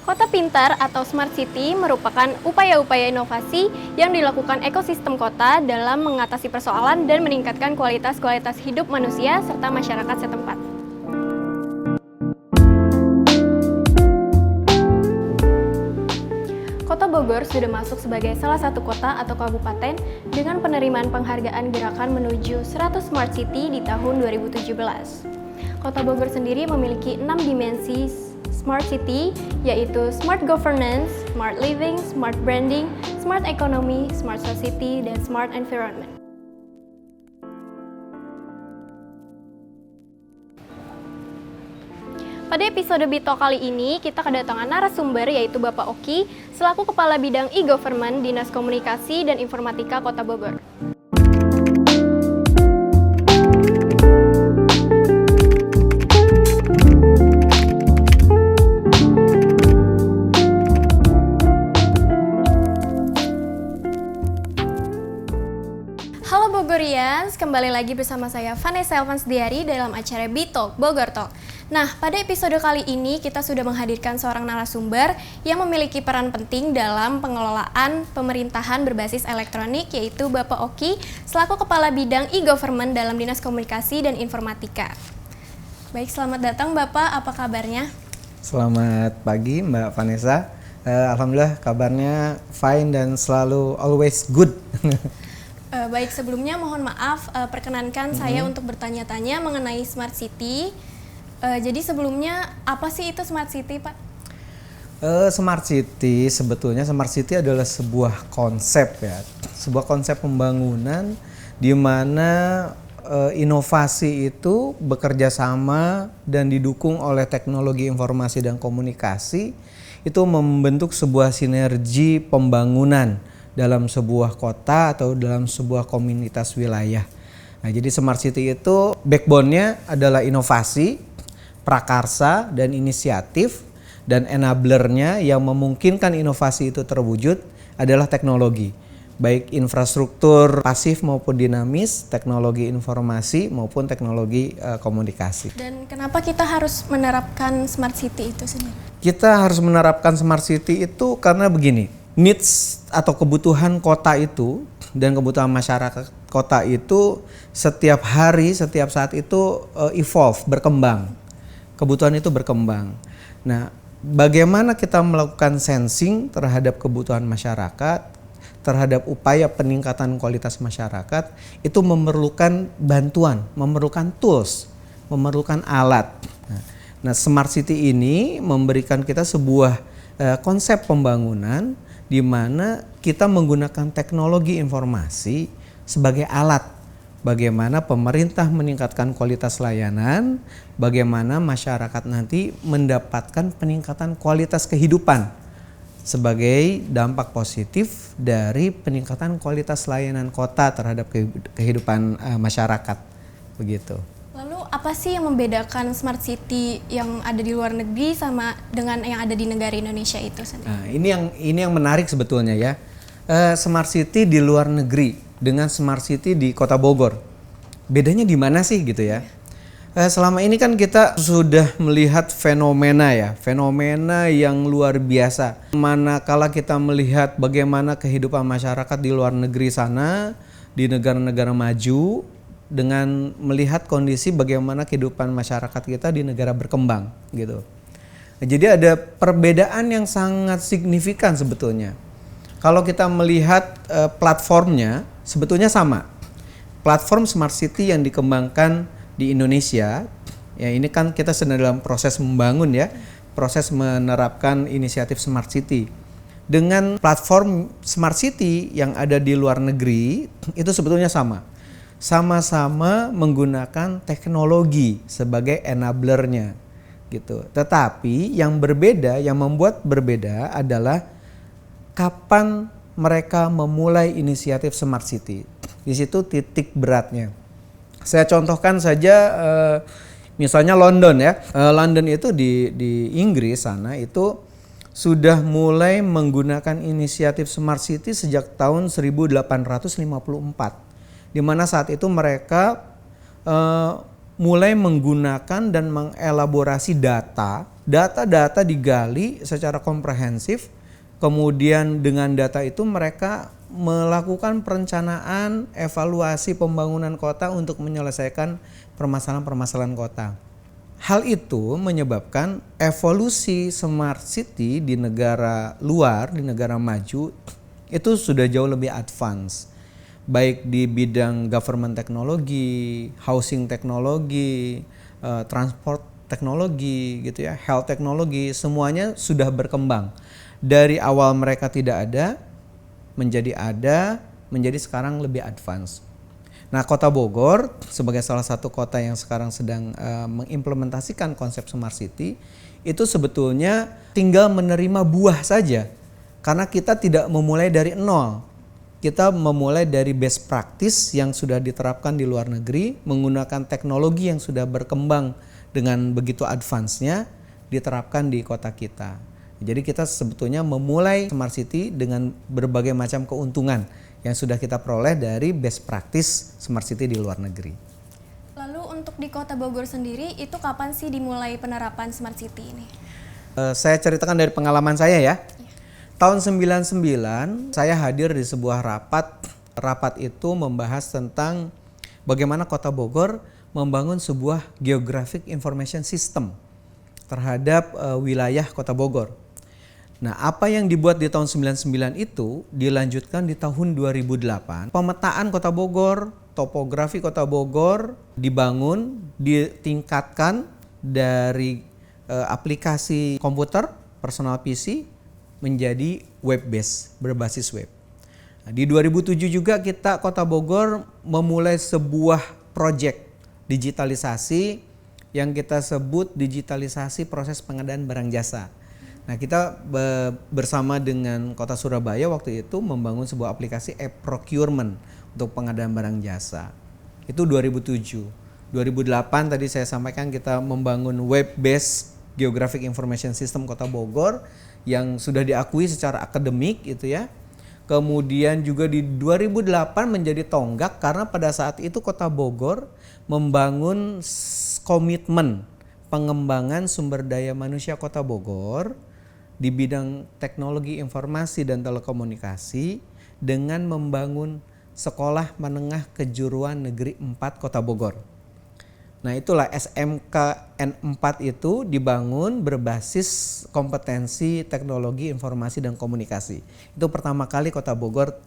Kota pintar atau smart city merupakan upaya-upaya inovasi yang dilakukan ekosistem kota dalam mengatasi persoalan dan meningkatkan kualitas hidup manusia serta masyarakat setempat. Kota Bogor sudah masuk sebagai salah satu kota atau kabupaten dengan penerimaan penghargaan gerakan menuju 100 Smart City di tahun 2017. Kota Bogor sendiri memiliki 6 dimensi Smart City, yaitu Smart Governance, Smart Living, Smart Branding, Smart Economy, Smart Society, dan Smart Environment. Pada episode Bito kali ini, kita kedatangan narasumber yaitu Bapak Oki, selaku Kepala Bidang E-Government Dinas Komunikasi dan Informatika Kota Bogor. Halo Bogorians, kembali lagi bersama saya Vanessa Elvansdiari dalam acara Bito Bogor Talk. Nah, pada episode kali ini kita sudah menghadirkan seorang narasumber yang memiliki peran penting dalam pengelolaan pemerintahan berbasis elektronik, yaitu Bapak Oki selaku Kepala Bidang E-Government dalam Dinas Komunikasi dan Informatika. Baik, selamat datang Bapak, apa kabarnya? Selamat pagi Mbak Vanessa, alhamdulillah kabarnya fine dan selalu always good. Baik, sebelumnya mohon maaf, perkenankan saya untuk bertanya-tanya mengenai Smart City. Jadi sebelumnya apa sih itu Smart City, Pak? Smart City, sebetulnya Smart City adalah sebuah konsep ya, sebuah konsep pembangunan di mana inovasi itu bekerja sama dan didukung oleh teknologi informasi dan komunikasi, itu membentuk sebuah sinergi pembangunan dalam sebuah kota atau dalam sebuah komunitas wilayah. Nah, jadi Smart City itu backbone-nya adalah inovasi, prakarsa, dan inisiatif, dan enabler-nya yang memungkinkan inovasi itu terwujud adalah teknologi. Baik infrastruktur pasif maupun dinamis, teknologi informasi maupun teknologi komunikasi. Dan kenapa kita harus menerapkan Smart City itu sendiri? Kita harus menerapkan Smart City itu karena begini, needs atau kebutuhan kota itu dan kebutuhan masyarakat kota itu setiap hari, setiap saat itu evolve, berkembang. Kebutuhan itu berkembang. Nah, bagaimana kita melakukan sensing terhadap kebutuhan masyarakat, terhadap upaya peningkatan kualitas masyarakat, itu memerlukan bantuan, memerlukan tools, memerlukan alat. Nah, Smart City ini memberikan kita sebuah konsep pembangunan di mana kita menggunakan teknologi informasi sebagai alat bagaimana pemerintah meningkatkan kualitas layanan, bagaimana masyarakat nanti mendapatkan peningkatan kualitas kehidupan sebagai dampak positif dari peningkatan kualitas layanan kota terhadap kehidupan masyarakat, begitu. Lalu apa sih yang membedakan Smart City yang ada di luar negeri sama dengan yang ada di negara Indonesia itu sendiri? Nah, ini yang menarik sebetulnya ya. Smart City di luar negeri dengan Smart City di Kota Bogor. Bedanya di mana sih gitu ya? Selama ini kan kita sudah melihat fenomena yang luar biasa. Manakala kita melihat bagaimana kehidupan masyarakat di luar negeri sana, di negara-negara maju, dengan melihat kondisi bagaimana kehidupan masyarakat kita di negara berkembang gitu. Nah, jadi ada perbedaan yang sangat signifikan sebetulnya. Kalau kita melihat platformnya sebetulnya sama. Platform Smart City yang dikembangkan di Indonesia, ya ini kan kita sedang dalam proses membangun ya, proses menerapkan inisiatif Smart City. Dengan platform Smart City yang ada di luar negeri itu sebetulnya sama. Sama-sama menggunakan teknologi sebagai enablernya gitu. Tetapi yang berbeda, yang membuat berbeda adalah kapan mereka memulai inisiatif Smart City. Di situ titik beratnya. Saya contohkan saja misalnya London ya. London itu di Inggris sana itu sudah mulai menggunakan inisiatif Smart City sejak tahun 1854. Di mana saat itu mereka mulai menggunakan dan mengelaborasi data Data-data digali secara komprehensif, kemudian dengan data itu mereka melakukan perencanaan, evaluasi pembangunan kota untuk menyelesaikan permasalahan-permasalahan kota. Hal itu menyebabkan evolusi smart city di negara luar, di negara maju, itu sudah jauh lebih advance. Baik di bidang government teknologi, housing teknologi, transport teknologi gitu ya, health teknologi, semuanya sudah berkembang. Dari awal mereka tidak ada, menjadi sekarang lebih advance. Nah, Kota Bogor sebagai salah satu kota yang sekarang sedang mengimplementasikan konsep Smart City, itu sebetulnya tinggal menerima buah saja. Karena kita tidak memulai dari nol. Kita memulai dari best practice yang sudah diterapkan di luar negeri, menggunakan teknologi yang sudah berkembang dengan begitu advance-nya, diterapkan di kota kita. Jadi kita sebetulnya memulai Smart City dengan berbagai macam keuntungan yang sudah kita peroleh dari best practice Smart City di luar negeri. Lalu untuk di Kota Bogor sendiri, itu kapan sih dimulai penerapan Smart City ini? Saya ceritakan dari pengalaman saya ya. Tahun 99 saya hadir di sebuah rapat. Rapat itu membahas tentang bagaimana Kota Bogor membangun sebuah Geographic Information System terhadap wilayah Kota Bogor. Nah, apa yang dibuat di tahun 99 itu dilanjutkan di tahun 2008. Pemetaan Kota Bogor, topografi Kota Bogor dibangun, ditingkatkan dari aplikasi komputer, personal PC menjadi web based, berbasis web. Nah, di 2007 juga Kota Bogor memulai sebuah proyek digitalisasi yang kita sebut digitalisasi proses pengadaan barang jasa. Nah, kita bersama dengan Kota Surabaya waktu itu membangun sebuah aplikasi e-procurement untuk pengadaan barang jasa. Itu 2007. 2008 tadi saya sampaikan kita membangun web-based Geographic Information System Kota Bogor yang sudah diakui secara akademik itu ya. Kemudian juga di 2008 menjadi tonggak karena pada saat itu Kota Bogor membangun komitmen pengembangan sumber daya manusia Kota Bogor di bidang teknologi informasi dan telekomunikasi dengan membangun Sekolah Menengah Kejuruan Negeri 4 Kota Bogor. Nah, itulah SMKN 4 itu dibangun berbasis kompetensi teknologi informasi dan komunikasi. Itu pertama kali Kota Bogor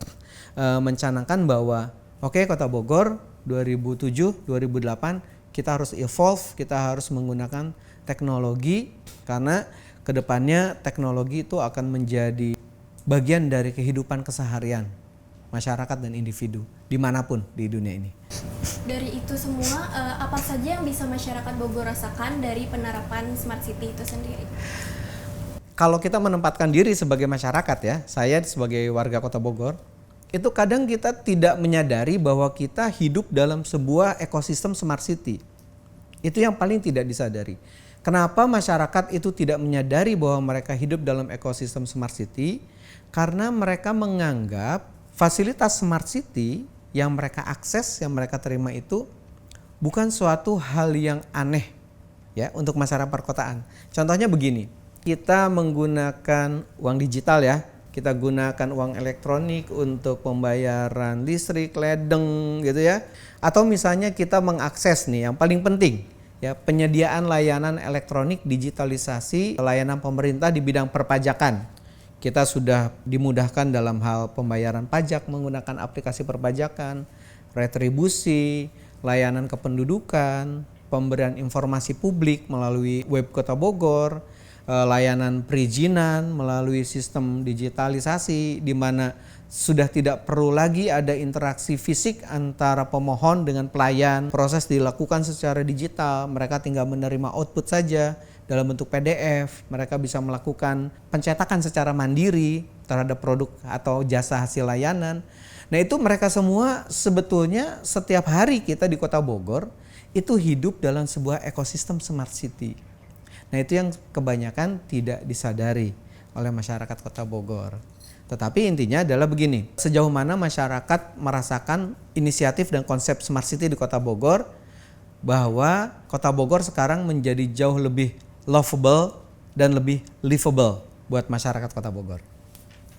mencanangkan bahwa Kota Bogor 2007, 2008 kita harus evolve, kita harus menggunakan teknologi karena kedepannya teknologi itu akan menjadi bagian dari kehidupan keseharian masyarakat dan individu dimanapun di dunia ini. Dari itu semua, apa saja yang bisa masyarakat Bogor rasakan dari penerapan Smart City itu sendiri? Kalau kita menempatkan diri sebagai masyarakat ya, saya sebagai warga Kota Bogor, itu kadang kita tidak menyadari bahwa kita hidup dalam sebuah ekosistem Smart City. Itu yang paling tidak disadari. Kenapa masyarakat itu tidak menyadari bahwa mereka hidup dalam ekosistem Smart City? Karena mereka menganggap fasilitas Smart City yang mereka akses, yang mereka terima itu bukan suatu hal yang aneh ya untuk masyarakat perkotaan. Contohnya begini, kita menggunakan uang digital ya, kita gunakan uang elektronik untuk pembayaran listrik, ledeng gitu ya. Atau misalnya kita mengakses nih yang paling penting ya, penyediaan layanan elektronik digitalisasi layanan pemerintah di bidang perpajakan. Kita sudah dimudahkan dalam hal pembayaran pajak menggunakan aplikasi perpajakan, retribusi, layanan kependudukan, pemberian informasi publik melalui web Kota Bogor, layanan perizinan melalui sistem digitalisasi di mana sudah tidak perlu lagi ada interaksi fisik antara pemohon dengan pelayan. Proses dilakukan secara digital, mereka tinggal menerima output saja dalam bentuk PDF. Mereka bisa melakukan pencetakan secara mandiri terhadap produk atau jasa hasil layanan. Nah, itu mereka semua sebetulnya setiap hari kita di Kota Bogor itu hidup dalam sebuah ekosistem Smart City. Nah, itu yang kebanyakan tidak disadari oleh masyarakat Kota Bogor. Tetapi intinya adalah begini, sejauh mana masyarakat merasakan inisiatif dan konsep Smart City di Kota Bogor, bahwa Kota Bogor sekarang menjadi jauh lebih lovable, dan lebih livable buat masyarakat Kota Bogor.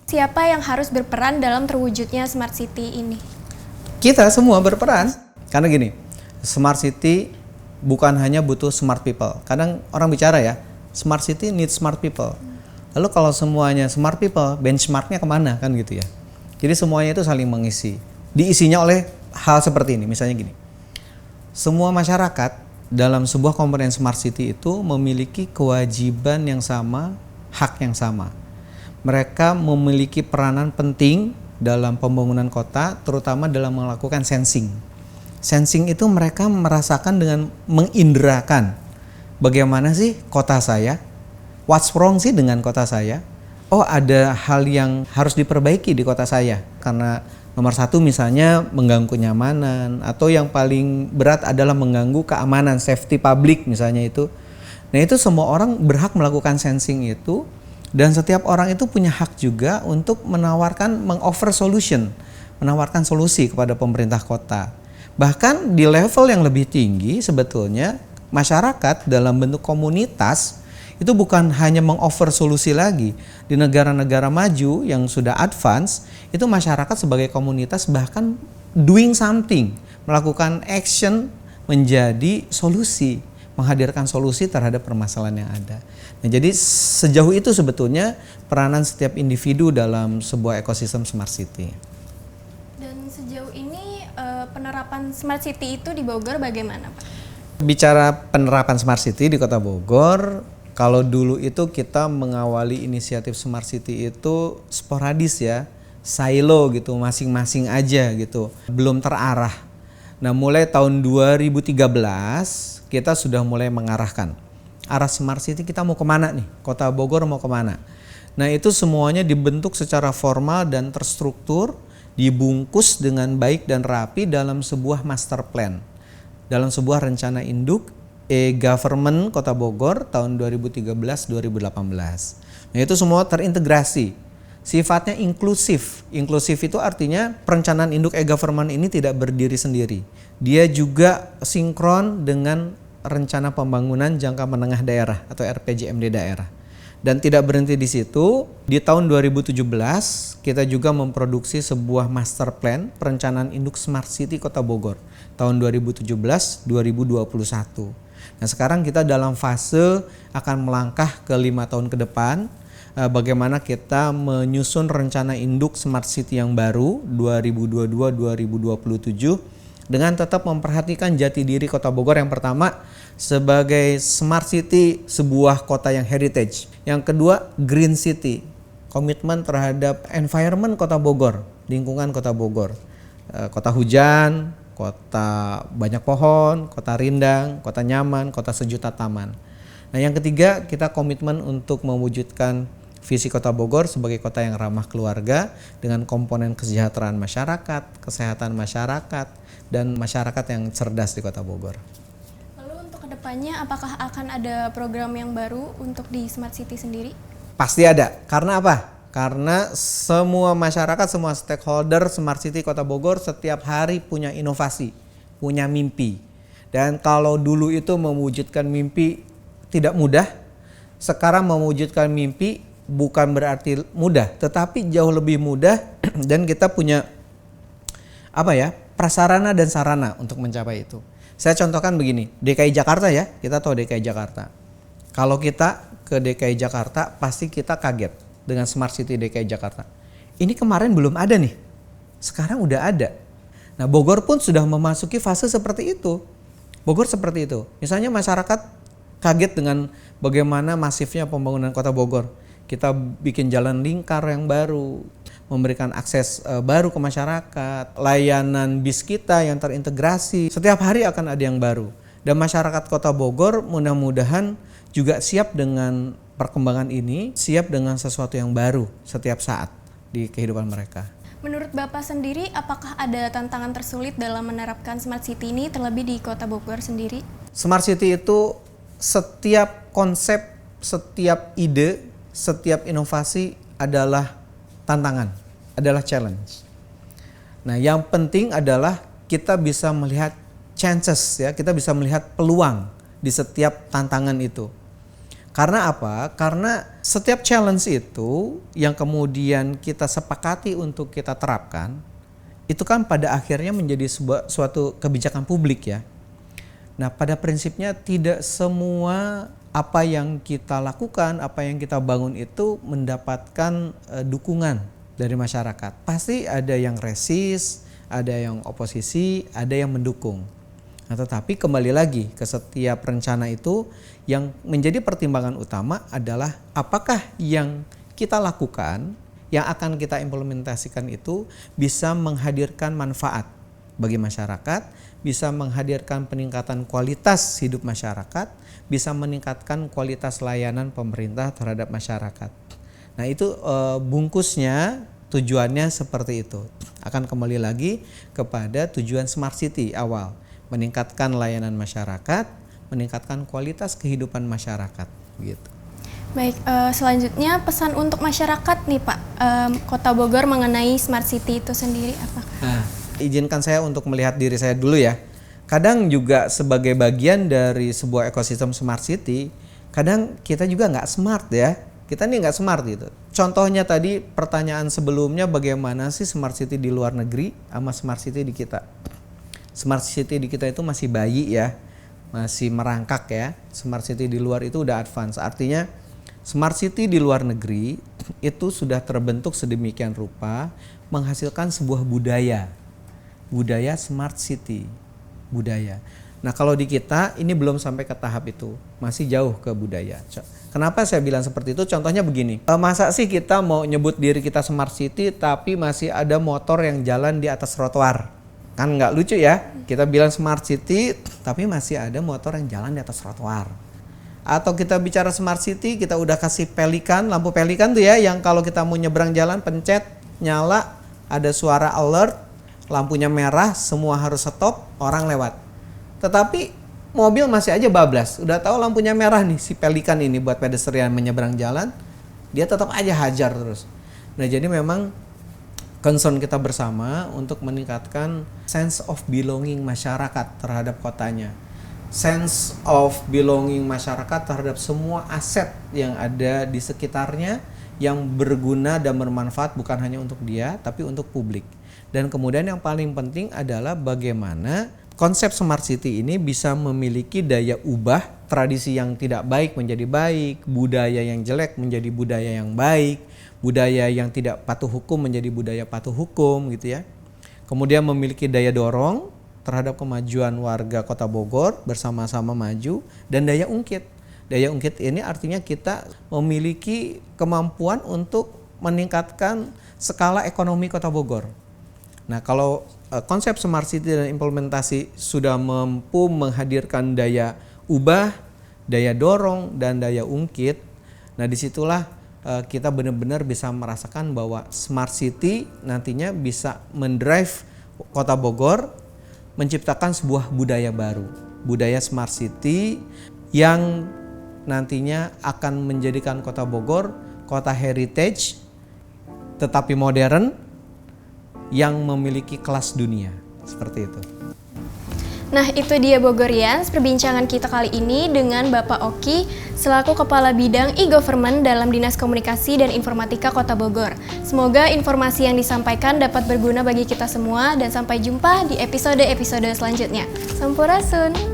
Siapa yang harus berperan dalam terwujudnya Smart City ini? Kita semua berperan. Karena gini, Smart City bukan hanya butuh smart people. Kadang orang bicara ya, Smart City needs smart people. Lalu kalau semuanya smart people, benchmarknya kemana kan gitu ya. Jadi semuanya itu saling mengisi. Diisinya oleh hal seperti ini, misalnya gini. Semua masyarakat dalam sebuah komponen Smart City itu memiliki kewajiban yang sama, hak yang sama. Mereka memiliki peranan penting dalam pembangunan kota, terutama dalam melakukan sensing. Sensing itu mereka merasakan dengan mengindrakan. Bagaimana sih kota saya? What's wrong sih dengan kota saya? Oh, ada hal yang harus diperbaiki di kota saya. Karena nomor satu misalnya mengganggu kenyamanan, atau yang paling berat adalah mengganggu keamanan, safety publik misalnya itu. Nah itu semua orang berhak melakukan sensing itu, dan setiap orang itu punya hak juga untuk menawarkan, mengoffer solution, menawarkan solusi kepada pemerintah kota. Bahkan di level yang lebih tinggi sebetulnya masyarakat dalam bentuk komunitas itu bukan hanya mengoffer solusi lagi. Di negara-negara maju yang sudah advance, itu masyarakat sebagai komunitas bahkan doing something, melakukan action menjadi solusi, menghadirkan solusi terhadap permasalahan yang ada. Nah, jadi sejauh itu sebetulnya peranan setiap individu dalam sebuah ekosistem Smart City. Dan sejauh ini penerapan Smart City itu di Bogor bagaimana, Pak? Bicara penerapan Smart City di Kota Bogor, kalau dulu itu kita mengawali inisiatif Smart City itu sporadis ya, silo gitu, masing-masing aja gitu, belum terarah. Nah mulai tahun 2013 kita sudah mulai mengarahkan arah Smart City, kita mau kemana nih, Kota Bogor mau kemana. Nah itu semuanya dibentuk secara formal dan terstruktur, dibungkus dengan baik dan rapi dalam sebuah master plan, dalam sebuah rencana induk e-government Kota Bogor tahun 2013-2018. Nah itu semua terintegrasi, sifatnya inklusif. Inklusif itu artinya perencanaan induk e-government ini tidak berdiri sendiri. Dia juga sinkron dengan rencana pembangunan jangka menengah daerah atau RPJMD daerah. Dan tidak berhenti di situ, di tahun 2017 kita juga memproduksi sebuah master plan perencanaan induk Smart City Kota Bogor tahun 2017-2021. Nah sekarang kita dalam fase akan melangkah ke 5 tahun ke depan, bagaimana kita menyusun rencana induk Smart City yang baru 2022-2027 dengan tetap memperhatikan jati diri Kota Bogor. Yang pertama sebagai Smart City, sebuah kota yang heritage. Yang kedua Green City, komitmen terhadap environment Kota Bogor, lingkungan Kota Bogor, kota hujan, kota banyak pohon, kota rindang, kota nyaman, kota sejuta taman. Nah yang ketiga kita komitmen untuk mewujudkan visi Kota Bogor sebagai kota yang ramah keluarga dengan komponen kesejahteraan masyarakat, kesehatan masyarakat, dan masyarakat yang cerdas di Kota Bogor. Lalu untuk kedepannya apakah akan ada program yang baru untuk di Smart City sendiri? Pasti ada. Karena apa? Karena semua masyarakat, semua stakeholder Smart City Kota Bogor setiap hari punya inovasi, punya mimpi. Dan kalau dulu itu mewujudkan mimpi tidak mudah, sekarang mewujudkan mimpi bukan berarti mudah, tetapi jauh lebih mudah dan kita punya prasarana dan sarana untuk mencapai itu. Saya contohkan begini, DKI Jakarta ya, kita tahu DKI Jakarta. Kalau kita ke DKI Jakarta pasti kita kaget dengan Smart City DKI Jakarta. Ini kemarin belum ada nih, sekarang udah ada. Nah Bogor pun sudah memasuki fase seperti itu. Bogor seperti itu. Misalnya masyarakat kaget dengan bagaimana masifnya pembangunan Kota Bogor. Kita bikin jalan lingkar yang baru, memberikan akses baru ke masyarakat, layanan bis kita yang terintegrasi. Setiap hari akan ada yang baru. Dan masyarakat Kota Bogor mudah-mudahan juga siap dengan perkembangan ini, siap dengan sesuatu yang baru setiap saat di kehidupan mereka. Menurut Bapak sendiri, apakah ada tantangan tersulit dalam menerapkan Smart City ini terlebih di Kota Bogor sendiri? Smart City itu setiap konsep, setiap ide, setiap inovasi adalah tantangan, adalah challenge. Nah, yang penting adalah kita bisa melihat chances ya, kita bisa melihat peluang di setiap tantangan itu. Karena apa? Karena setiap challenge itu yang kemudian kita sepakati untuk kita terapkan, itu kan pada akhirnya menjadi suatu kebijakan publik ya. Nah, pada prinsipnya tidak semua apa yang kita lakukan, apa yang kita bangun itu mendapatkan dukungan dari masyarakat. Pasti ada yang resist, ada yang oposisi, ada yang mendukung. Nah, tetapi kembali lagi ke setiap rencana itu yang menjadi pertimbangan utama adalah apakah yang kita lakukan, yang akan kita implementasikan itu bisa menghadirkan manfaat bagi masyarakat, bisa menghadirkan peningkatan kualitas hidup masyarakat, bisa meningkatkan kualitas layanan pemerintah terhadap masyarakat. Nah, itu bungkusnya, tujuannya seperti itu. Akan kembali lagi kepada tujuan Smart City awal, meningkatkan layanan masyarakat, meningkatkan kualitas kehidupan masyarakat gitu. Baik, selanjutnya pesan untuk masyarakat nih Pak, Kota Bogor mengenai Smart City itu sendiri apa? Nah, izinkan saya untuk melihat diri saya dulu ya. Kadang juga sebagai bagian dari sebuah ekosistem Smart City, kadang kita juga nggak smart ya. Kita nih nggak smart gitu. Contohnya tadi pertanyaan sebelumnya, bagaimana sih Smart City di luar negeri sama Smart City di kita? Smart City di kita itu masih bayi ya, masih merangkak ya. Smart City di luar itu udah advance. Artinya Smart City di luar negeri itu sudah terbentuk sedemikian rupa menghasilkan sebuah budaya Smart City, budaya. Nah, kalau di kita ini belum sampai ke tahap itu, masih jauh ke budaya. Kenapa saya bilang seperti itu? Contohnya begini, masa sih kita mau nyebut diri kita Smart City tapi masih ada motor yang jalan di atas trotoar? Kan nggak lucu ya, kita bilang Smart City tapi masih ada motor yang jalan di atas trotoar. Atau kita bicara Smart City, kita udah kasih pelikan, lampu pelikan tuh ya, yang kalau kita mau nyebrang jalan pencet, nyala, ada suara alert, lampunya merah, semua harus stop, orang lewat. Tetapi mobil masih aja bablas, udah tahu lampunya merah nih, si pelikan ini buat pedestrian menyeberang jalan, dia tetap aja hajar terus. Nah, jadi memang concern kita bersama untuk meningkatkan sense of belonging masyarakat terhadap kotanya. Sense of belonging masyarakat terhadap semua aset yang ada di sekitarnya yang berguna dan bermanfaat bukan hanya untuk dia tapi untuk publik. Dan kemudian yang paling penting adalah bagaimana konsep Smart City ini bisa memiliki daya ubah tradisi yang tidak baik menjadi baik, budaya yang jelek menjadi budaya yang baik, budaya yang tidak patuh hukum menjadi budaya patuh hukum gitu ya. Kemudian memiliki daya dorong terhadap kemajuan warga Kota Bogor bersama-sama maju, dan daya ungkit. Daya ungkit ini artinya kita memiliki kemampuan untuk meningkatkan skala ekonomi Kota Bogor. Nah, kalau konsep Smart City dan implementasi sudah mampu menghadirkan daya ubah, daya dorong, dan daya ungkit, nah disitulah kita benar-benar bisa merasakan bahwa Smart City nantinya bisa mendrive Kota Bogor, menciptakan sebuah budaya baru, budaya Smart City yang nantinya akan menjadikan Kota Bogor kota heritage tetapi modern yang memiliki kelas dunia, seperti itu. Nah, itu dia Bogorians, perbincangan kita kali ini dengan Bapak Oki selaku Kepala Bidang E-Government dalam Dinas Komunikasi dan Informatika Kota Bogor. Semoga informasi yang disampaikan dapat berguna bagi kita semua dan sampai jumpa di episode-episode selanjutnya. Sampurasun!